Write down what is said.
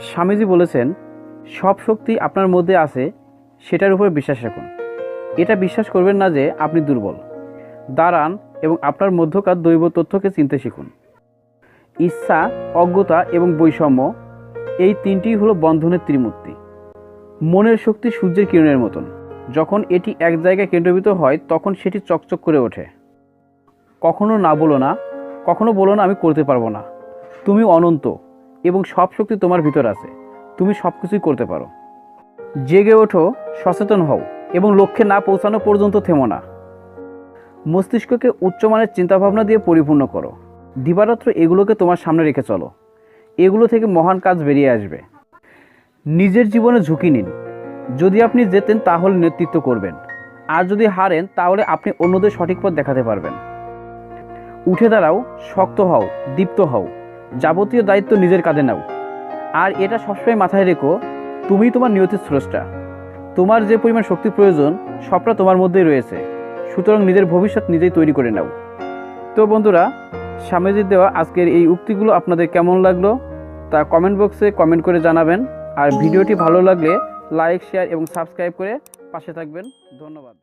স্বামীজি বলেছেন, সব শক্তি আপনার মধ্যে আছে, সেটার উপর বিশ্বাস রাখুন। এটা বিশ্বাস করবেন না যে আপনি দুর্বল। দাঁড়ান এবং আপনার মধ্যকার দৈব তথ্যকে চিনতে শিখুন। ইচ্ছা, অজ্ঞতা এবং বৈষম্য, এই তিনটিই হলো বন্ধনের ত্রিমূর্তি। মনের শক্তি সূর্যের কিরণের মতন। যখন এটি এক জায়গায় কেন্দ্রীভূত হয় তখন সেটি চকচক করে ওঠে। কখনো না বলো না, কখনো বলো না আমি করতে পারবো না। তুমি অনন্ত এবং সব শক্তি তোমার ভিতর আছে। তুমি সব কিছুই করতে পারো। জেগে ওঠো, সচেতন হও এবং লক্ষ্যে না পৌঁছানো পর্যন্ত থেমো না। মস্তিষ্ককে উচ্চমানের চিন্তাভাবনা দিয়ে পরিপূর্ণ করো। দিবারাত্র এগুলোকে তোমার সামনে রেখে চলো। এগুলো থেকে মহান কাজ বেরিয়ে আসবে। নিজের জীবনে ঝুঁকি নিন। যদি আপনি জেতেন তাহলে নেতৃত্ব করবেন, আর যদি হারেন তাহলে আপনি অন্যদের সঠিক পথ দেখাতে পারবেন। উঠে দাঁড়াও, শক্ত হও, দীপ্ত হও। যাবতীয় দায়িত্ব নিজের কাঁধে নাও। আর এটা সবসময় মাথায় রেখো, তুমিই তোমার নিয়তির স্রষ্টা। তোমার যে পরিমাণ শক্তি প্রয়োজন সবটা তোমার মধ্যেই রয়েছে। সুতরাং নিজের ভবিষ্যৎ নিজেই তৈরি করে নাও। তো বন্ধুরা, স্বামীজির দেওয়া আজকের এই উক্তিগুলো আপনাদের কেমন লাগলো তা কমেন্ট বক্সে কমেন্ট করে জানাবেন। আর ভিডিওটি ভালো লাগলে লাইক, শেয়ার এবং সাবস্ক্রাইব করে পাশে থাকবেন। ধন্যবাদ।